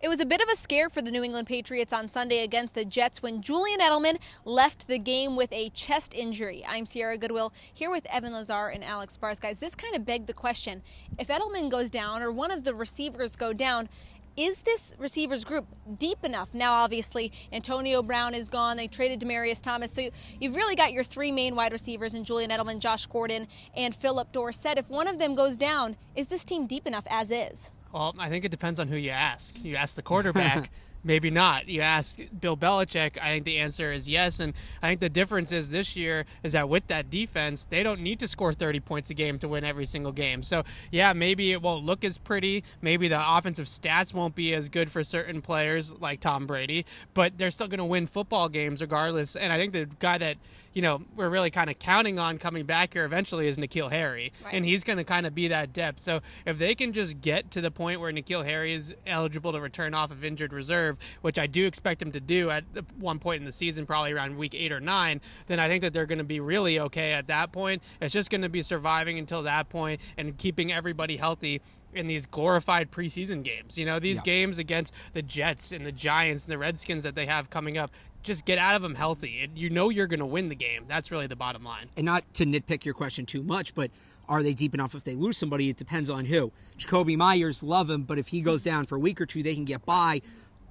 It was a bit of a scare for the New England Patriots on Sunday against the Jets when Julian Edelman left the game with a chest injury. I'm Sierra Goodwill here with Evan Lazar and Alex Barth. Guys, this kind of begged the question, if Edelman goes down or one of the receivers go down, is this receivers group deep enough? Now, obviously, Antonio Brown is gone. They traded Demaryius Thomas. So you've really got your three main wide receivers in Julian Edelman, Josh Gordon, and Phillip Dorsett. If one of them goes down, is this team deep enough as is? Well, I think it depends on who you ask. You ask the quarterback, maybe not. You ask Bill Belichick, I think the answer is yes. And I think the difference is this year is that with that defense, they don't need to score 30 points a game to win every single game. So, yeah, maybe it won't look as pretty. Maybe the offensive stats won't be as good for certain players like Tom Brady. But they're still going to win football games regardless. And I think the guy that, we're really kind of counting on coming back here eventually is N'Keal Harry. Right. And he's going to kind of be that depth. So if they can just get to the point where N'Keal Harry is eligible to return off of injured reserve, which I do expect him to do at one point in the season, probably around week 8 or 9, then I think that they're going to be really okay at that point. It's just going to be surviving until that point and keeping everybody healthy in these glorified preseason games. These games against the Jets and the Giants and the Redskins that they have coming up, just get out of them healthy. You're going to win the game. That's really the bottom line. And not to nitpick your question too much, but are they deep enough if they lose somebody? It depends on who. Jacoby Myers, love him, but if he goes down for a week or two, they can get by.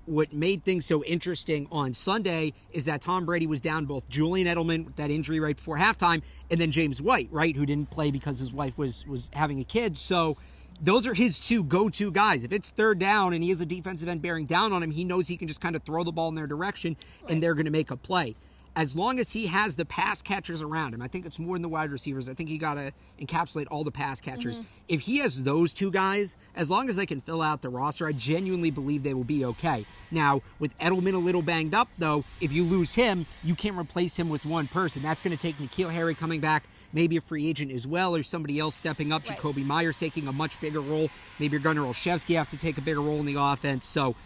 What made things so interesting on Sunday is that Tom Brady was down both Julian Edelman with that injury right before halftime and then James White, right, who didn't play because his wife was having a kid. So those are his two go-to guys. If it's third down and he has a defensive end bearing down on him, he knows he can just kind of throw the ball in their direction and they're going to make a play. As long as he has the pass catchers around him, I think it's more than the wide receivers. I think you got to encapsulate all the pass catchers. Mm-hmm. If he has those two guys, as long as they can fill out the roster, I genuinely believe they will be okay. Now, with Edelman a little banged up, though, if you lose him, you can't replace him with one person. That's going to take N'Keal Harry coming back, maybe a free agent as well, or somebody else stepping up. Right. Jacoby Myers taking a much bigger role. Maybe Gunnar Olszewski have to take a bigger role in the offense. So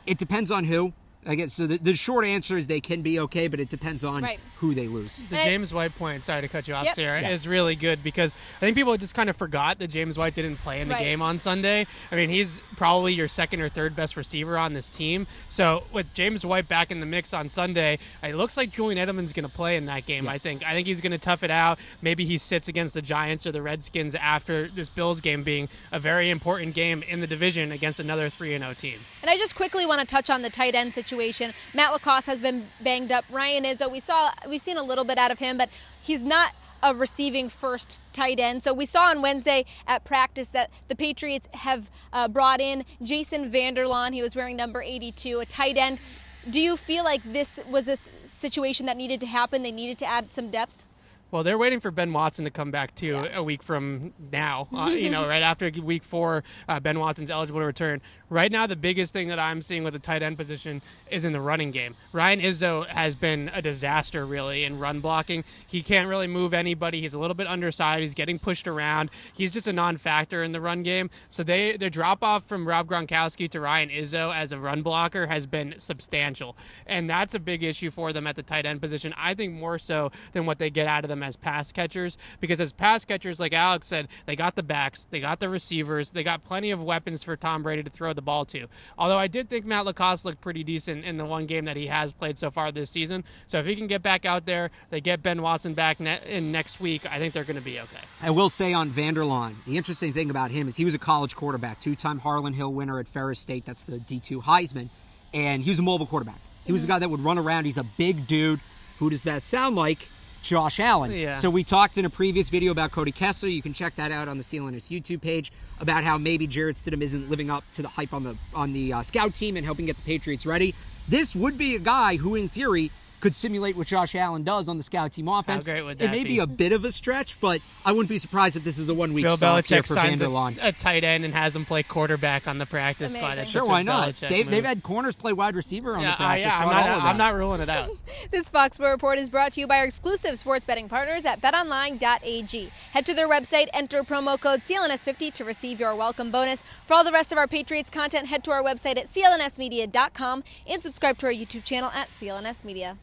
it depends on who. I guess so. The short answer is they can be okay, but it depends on who they lose. The James White point, sorry to cut you off, Sarah, is really good because I think people just kind of forgot that James White didn't play in the game on Sunday. I mean, he's probably your second or third best receiver on this team. So with James White back in the mix on Sunday, it looks like Julian Edelman's going to play in that game. Yeah. I think he's going to tough it out. Maybe he sits against the Giants or the Redskins after this Bills game being a very important game in the division against another 3-0 team. And I just quickly want to touch on the tight end situation. Matt LaCosse has been banged up. Ryan Izzo, we've seen a little bit out of him, but he's not a receiving first tight end. So we saw on Wednesday at practice that the Patriots have brought in Jason Vander Laan. He was wearing number 82, a tight end. Do you feel like this was a situation that needed to happen? They needed to add some depth? Well, they're waiting for Ben Watson to come back, too, a week from now. Right after week 4, Ben Watson's eligible to return. Right now, the biggest thing that I'm seeing with the tight end position is in the running game. Ryan Izzo has been a disaster, really, in run blocking. He can't really move anybody. He's a little bit undersized. He's getting pushed around. He's just a non-factor in the run game. So their drop-off from Rob Gronkowski to Ryan Izzo as a run blocker has been substantial. And that's a big issue for them at the tight end position, I think more so than what they get out of them as pass catchers, because as pass catchers, like Alex said, they got the backs, they got the receivers, they got plenty of weapons for Tom Brady to throw the ball to. Although I did think Matt LaCosse looked pretty decent in the one game that he has played so far this season. So if he can get back out there, they get Ben Watson back in next week, I think they're going to be okay. I will say on Vander Laan, the interesting thing about him is he was a college quarterback, 2-time Harlan Hill winner at Ferris State, that's the D2 Heisman, and he was a mobile quarterback. He was a guy that would run around. He's a big dude. Who does that sound like? Josh Allen. Yeah. So we talked in a previous video about Cody Kessler. You can check that out on the CLNS YouTube page about how maybe Jarrett Stidham isn't living up to the hype on the scout team and helping get the Patriots ready. This would be a guy who, in theory, could simulate what Josh Allen does on the scout team offense. How great would that be? It may be a bit of a stretch, but I wouldn't be surprised if this is a one-week Bill start here Belichick for signs Vander Laan. a tight end and has him play quarterback on the practice squad. That's sure, why not? They've had corners play wide receiver on the practice squad. I'm not ruling it out. This FOXBORO report is brought to you by our exclusive sports betting partners at betonline.ag. Head to their website, enter promo code CLNS50 to receive your welcome bonus. For all the rest of our Patriots content, head to our website at clnsmedia.com and subscribe to our YouTube channel at CLNS Media.